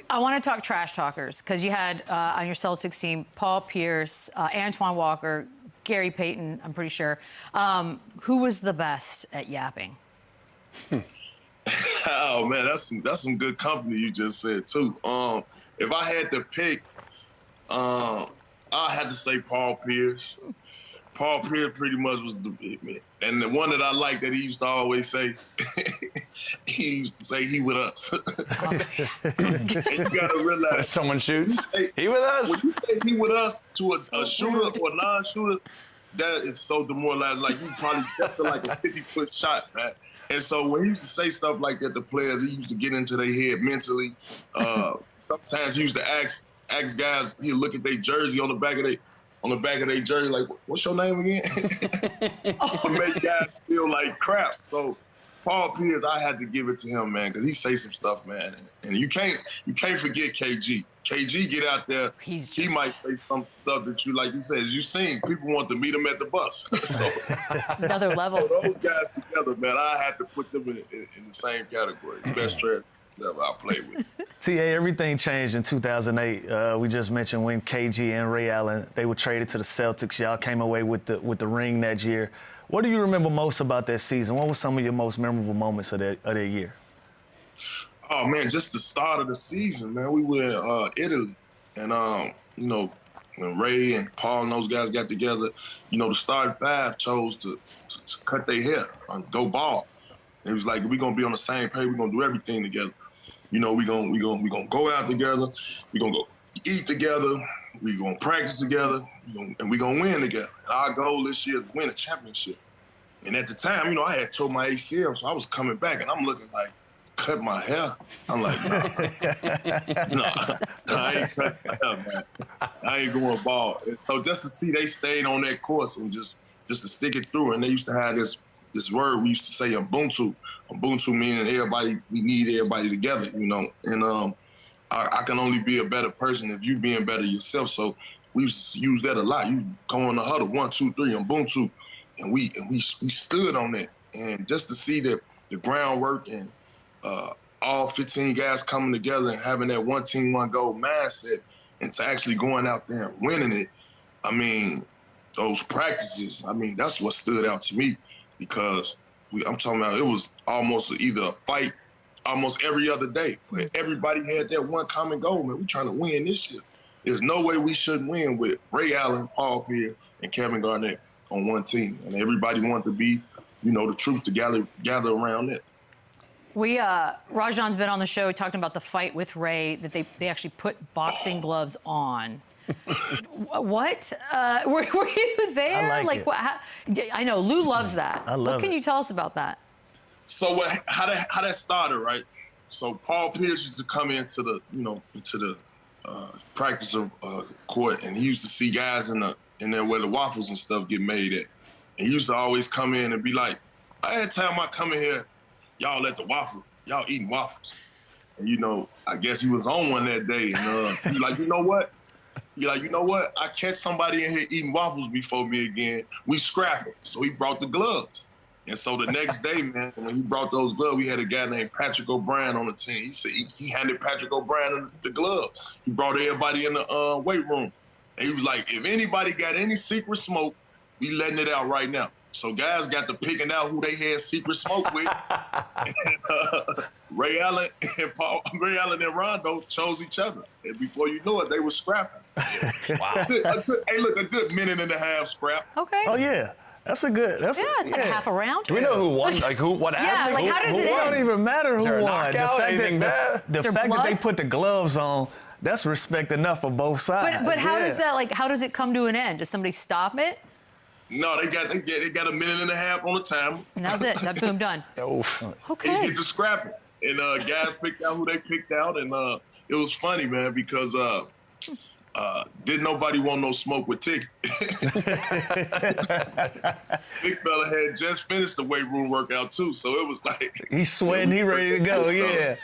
I want to talk trash talkers because you had on your Celtics team Paul Pierce, Antoine Walker, Gary Payton, I'm pretty sure. Who was the best at yapping? Oh man, that's some good company you just said too. If I had to pick, I had to say Paul Pierce. Paul Pierce pretty much was the big man. And the one that I like that he used to always say, he used to say he with us. And you gotta realize when someone shoots, he with us. When you say he with us to a shooter or a non-shooter, that is so demoralizing. Like you probably just like a 50-foot shot, man. And so when he used to say stuff like that to players, he used to get into their head mentally. Sometimes he used to ask guys, he'd look at their jersey on the back of their jersey, like, what's your name again? To make guys feel like crap. So Paul Pierce, I had to give it to him, man, because he say some stuff, man. And you can't forget KG. KG get out there, he might say some stuff that you, like you said, as you seen, people want to meet him at the bus. So, another level. So those guys together, man, I had to put them in the same category. Best trash that I played with. TA, everything changed in 2008. We just mentioned when KG and Ray Allen, they were traded to the Celtics. Y'all came away with the ring that year. What do you remember most about that season? What were some of your most memorable moments of that year? Oh man, just the start of the season, man. We were in Italy, and you know, when Ray and Paul and those guys got together, you know, the starting five chose to cut their hair and go bald. It was like, we're gonna be on the same page. We're gonna do everything together. You know, we gonna go out together. We're gonna go eat together. We're gonna practice together. And we're gonna win together. Our goal this year is to win a championship. And at the time, you know, I had tore my ACL, so I was coming back, and I'm looking like, cut my hair. I'm like, nah, I ain't cut my hair, man. I ain't going bald. And so just to see they stayed on that course and just to stick it through, and they used to have this word we used to say, Ubuntu. Ubuntu meaning everybody, we need everybody together, you know. And I can only be a better person if you being better yourself. So we used to use that a lot. You go in the huddle, 1, 2, 3, Ubuntu, and we stood on that. And just to see the groundwork and all 15 guys coming together and having that one team, one goal mindset, and to actually going out there and winning it, I mean, those practices, I mean, that's what stood out to me, because I'm talking about it was almost either a fight almost every other day. But everybody had that one common goal, man. We're trying to win this year. There's no way we shouldn't win with Ray Allen, Paul Pierce, and Kevin Garnett on one team. And everybody wanted to be, you know, the troops to gather around it. Rajon's been on the show talking about the fight with Ray, that they actually put boxing gloves on. What? Were you there? I like it. I know Lou loves that. I love What can you tell us about that? So how that started, right? So Paul Pierce used to come into the practice court, and he used to see guys in there where the waffles and stuff get made at. And he used to always come in and be like, every time I come in here, y'all at the waffle, y'all eating waffles. And you know, I guess he was on one that day, and he like, you know what? He like, you know what? I catch somebody in here eating waffles before me again. We scrapping. So he brought the gloves. And so the next day, man, when he brought those gloves, we had a guy named Patrick O'Brien on the team. He said he handed Patrick O'Brien the gloves. He brought everybody in the weight room. And he was like, if anybody got any secret smoke, we letting it out right now. So guys got to picking out who they had secret smoke with. And, Ray Allen and Rondo chose each other. And before you knew it, they were scrapping. Wow. A good minute and a half scrap. Okay. Oh, yeah. That's a good. It's like half a round. Do we know who won? Like what happened? Yeah, like how does it It don't even matter who won. The fact that they put the gloves on, that's respect enough for both sides. But how does that, how does it come to an end? Does somebody stop it? No, they got a minute and a half on the timer. And that was it. That boom, done. Okay. And you get to scrapping. And guys picked out who they picked out, and it was funny, man, because didn't nobody want no smoke with Tick. Big fella had just finished the weight room workout too, so it was like he's sweating, he ready to go. Yeah,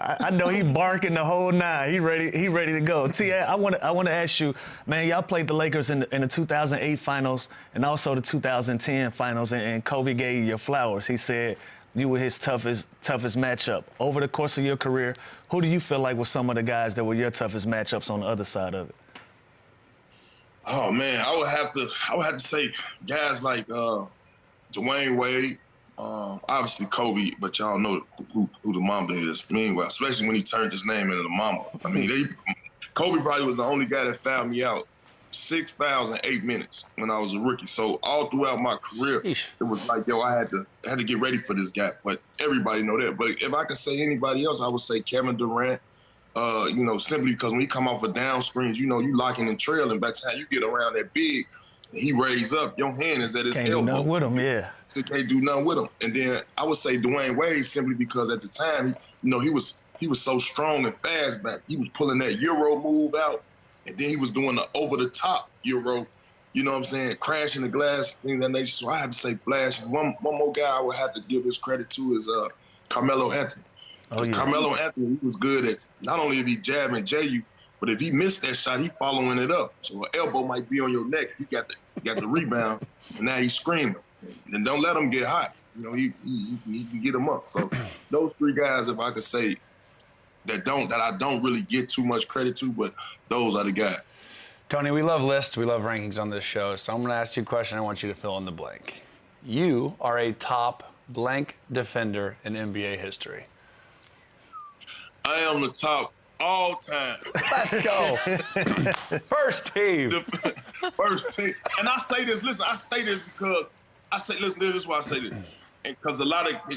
I know he barking the whole night. He ready to go. T.A., I want to ask you, man. Y'all played the Lakers in the 2008 finals and also the 2010 finals, and Kobe gave you your flowers. He said you were his toughest matchup. Over the course of your career, who do you feel like were some of the guys that were your toughest matchups on the other side of it? Oh man, I would have to say guys like Dwayne Wade, obviously Kobe, but y'all know who the Mamba is. Meanwhile, especially when he turned his name into the Mamba. I mean, Kobe probably was the only guy that fouled me out 6 fouls in 8 minutes when I was a rookie. So all throughout my career, it was like, yo, I had to get ready for this guy. But everybody know that. But if I could say anybody else, I would say Kevin Durant. Simply because when he come off of down screens, you locking and trailing. By the time you get around that big, he raise up, your hand is at his elbow. Can't do nothing with him, yeah. You can't do nothing with him. And then I would say Dwayne Wade simply because at the time, he was so strong and fast back. He was pulling that Euro move out, and then he was doing the over-the-top Euro, you know what I'm saying, crashing the glass, things of that nature. So I have to say Flash. One more guy I would have to give his credit to is Carmelo Anthony. Because Carmelo Anthony, he was good at not only if he jab and J you, but if he missed that shot, he following it up. So an elbow might be on your neck. He got the rebound, and now he's screaming. And don't let him get hot. He can get him up. So those three guys, if I could say, that I don't really get too much credit to, but those are the guys. Tony, we love lists, we love rankings on this show, so I'm going to ask you a question. I want you to fill in the blank. You are a top blank defender in NBA history. I am the top all time. Let's go. First team. First team. And I say this, listen, because listen, this is why I say this. Because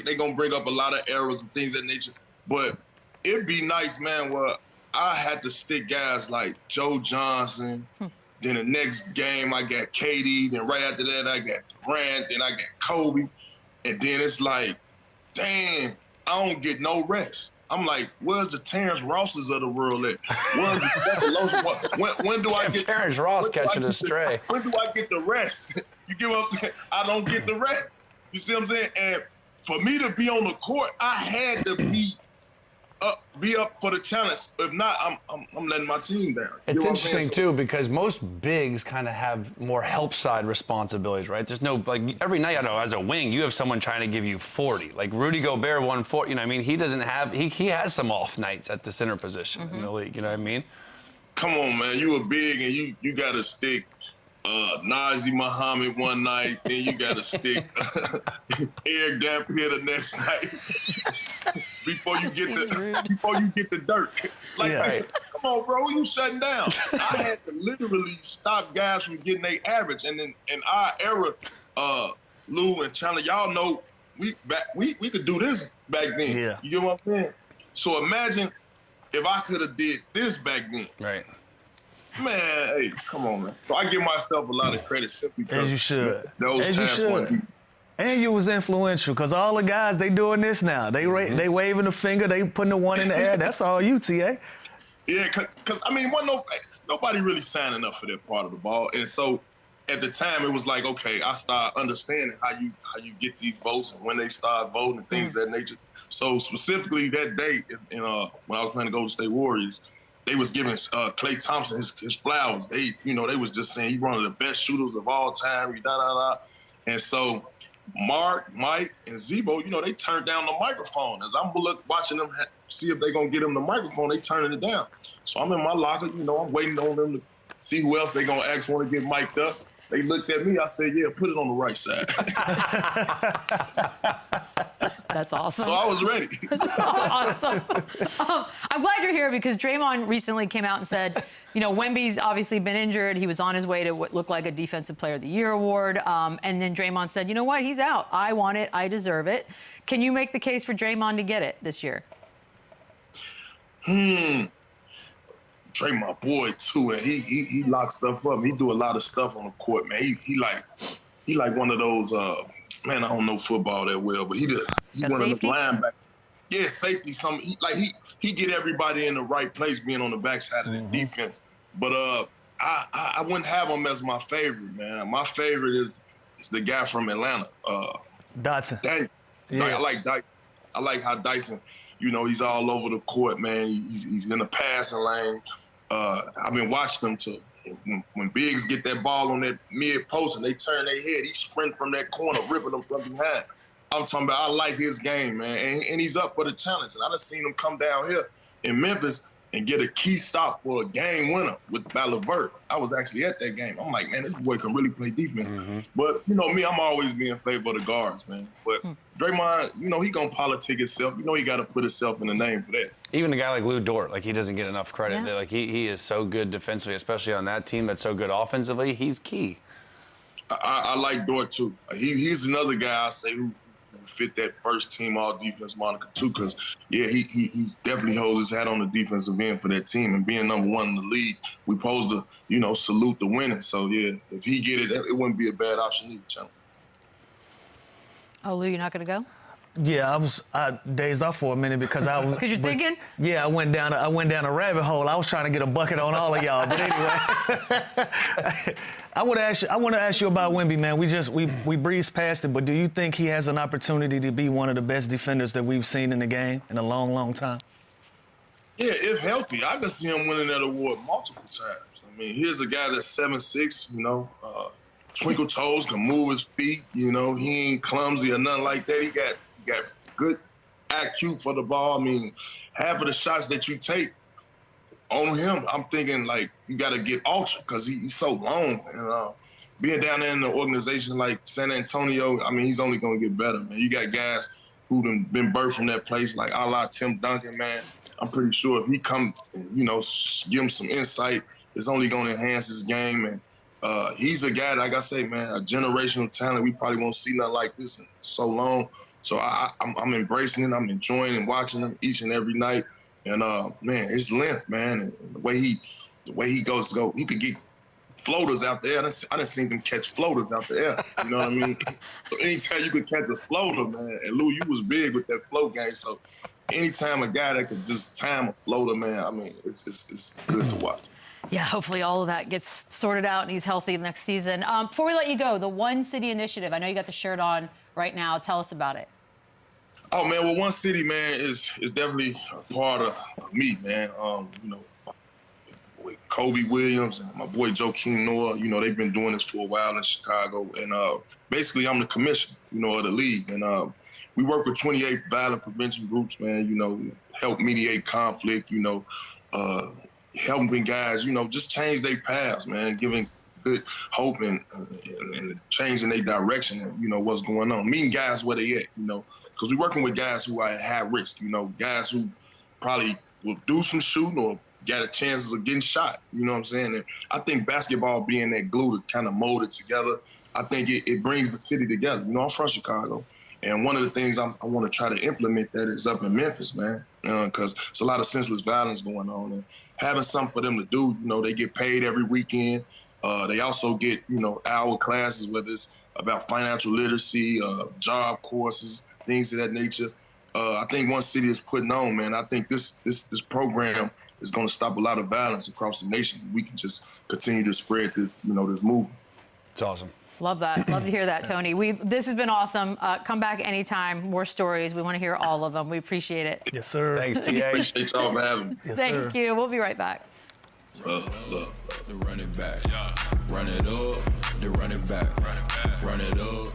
they going to bring up a lot of errors and things of that nature. But it'd be nice, man, where I had to stick guys like Joe Johnson. Then the next game, I got KD. Then right after that, I got Durant. Then I got Kobe. And then it's like, damn, I don't get no rest. I'm like, where's the Terrence Rosses of the world at? Where's the when do I get Terrence Ross catching a stray? When do I get the rest? You get what I'm saying? I don't get the rest. You see what I'm saying? And for me to be on the court, I had to be up for the challenge. If not, I'm letting my team down. It's interesting too because most bigs kind of have more help side responsibilities, right? There's no every night, I know, as a wing, you have someone trying to give you 40. Like Rudy Gobert won 40. You know what I mean? He doesn't have he has some off nights at the center position in the league. You know what I mean? Come on, man. You a big and you got to stick Nazi Muhammad one night, then you got to stick Eric Dampier the next night before you get the dirt. Like, hey, come on, bro, you shutting down. I had to literally stop guys from getting their average. And then in our era, Lou and Chandler, y'all know we could do this back then. Yeah. You get what I'm saying? So imagine if I could have did this back then. Right. Man, hey, come on, man. So I give myself a lot of credit simply because As you should. Those As you times should. weren't easy. And you was influential because all the guys, they doing this now. They waving the finger, they putting the one in the air. That's all you, TA. Yeah, because I mean, nobody really signing up for that part of the ball. And so at the time, it was like, okay, I start understanding how you get these votes and when they start voting and things of that nature. So specifically that day, when I was playing the Golden State Warriors, they was giving Klay Thompson his flowers. They was just saying he's one of the best shooters of all time. And so Mark, Mike, and Zebo, they turned down the microphone. As I'm watching them see if they're going to get him the microphone, they turning it down. So I'm in my locker, I'm waiting on them to see who else they going to ask want to get mic'd up. They looked at me. I said, yeah, put it on the right side. That's awesome. So I was ready. Awesome. I'm glad you're here because Draymond recently came out and said, Wemby's obviously been injured. He was on his way to what looked like a Defensive Player of the Year award. And then Draymond said, you know what? He's out. I want it. I deserve it. Can you make the case for Draymond to get it this year? Dre my boy too, and he locks stuff up. He do a lot of stuff on the court, man. He like one of those man. I don't know football that well, but he one of the linebackers. Yeah, safety. He get everybody in the right place, being on the backside of the defense. But I wouldn't have him as my favorite, man. My favorite is the guy from Atlanta, Dotson. Daniel. Yeah. I like Dyson. I like how Dyson. He's all over the court, man. He's in the passing lane. I've been watching him when bigs get that ball on that mid post and they turn their head, he sprint from that corner, ripping them from behind. I'm talking about I like his game, man, and he's up for the challenge. And I done seen him come down here in Memphis and get a key stop for a game winner with LeVert. I was actually at that game. I'm like, man, this boy can really play defense. But, you know, me, I'm always being in favor of the guards, man. But Draymond, you know, he gonna politic himself. You know he got to put himself in the name for that. Even a guy like Lou Dort, like he doesn't get enough credit. Yeah. Like he is so good defensively, especially on that team that's so good offensively. He's key. I like Dort, too. He's another guy I say who fit that first team all defense moniker too, because he definitely holds his hat on the defensive end for that team, and being number one in the league, we supposed to, you know, salute the winning. So yeah, if he get it, it wouldn't be a bad option either, Chandler. Oh, Lou, you're not going to go? Yeah, I dazed off for a minute because I was. Because you're thinking? Yeah, I went down a rabbit hole. I was trying to get a bucket on all of y'all, but anyway, I want to ask you about Wemby, man. We breezed past it, but do you think he has an opportunity to be one of the best defenders that we've seen in the game in a long, long time? Yeah, if healthy, I can see him winning that award multiple times. I mean, here's a guy that's 7'6", you know, twinkle toes, can move his feet. You know, he ain't clumsy or nothing like that. He got good IQ for the ball. I mean, half of the shots that you take on him, I'm thinking, like, you got to get ultra because he's so long. And being down there in the organization like San Antonio, I mean, he's only going to get better, man. You got guys who've been birthed from that place, like a la Tim Duncan, man. I'm pretty sure if he come and, you know, give him some insight, it's only going to enhance his game. And he's a guy, like I say, man, a generational talent. We probably won't see nothing like this in so long. So I'm embracing it. I'm enjoying and watching him each and every night. And man, his length, man, and the way he goes, he could get floaters out there. I done seen him catch floaters out there. You know what I mean? So anytime you could catch a floater, man, and Lou, you was big with that float game. So anytime a guy that could just time a floater, man, I mean, it's good to watch. Yeah, hopefully all of that gets sorted out and he's healthy next season. Before we let you go, the One City Initiative, I know you got the shirt on right now. Tell us about it. Oh, man, well, One City, man, is definitely a part of me, man. You know, with Kobe Williams and my boy Joakim Noah, you know, they've been doing this for a while in Chicago. And basically, I'm the commissioner, you know, of the league. And we work with 28 violent prevention groups, man, you know, help mediate conflict, you know, helping guys, you know, just change their paths, man, giving good hope and changing their direction and, you know, what's going on. Meeting guys where they at, you know, because we're working with guys who are at high risk, you know, guys who probably will do some shooting or got a chances of getting shot, you know what I'm saying? And I think basketball being that glue to kind of mold it together, I think it brings the city together. You know, I'm from Chicago. And one of the things I want to try to implement that is up in Memphis, man, because there's a lot of senseless violence going on. And having something for them to do, you know, they get paid every weekend. They also get, you know, hour classes, whether it's about financial literacy, job courses, things of that nature. I think One City is putting on, man. I think this program is going to stop a lot of violence across the nation. We can just continue to spread this, you know, this movement. It's awesome. Love that. Love to hear that, Tony. This has been awesome. Come back anytime. More stories. We want to hear all of them. We appreciate it. Yes, sir. Thanks, TA. Appreciate y'all for having me. Yes, Thank you. We'll be right back. The running back, run it up, the running back, run it up.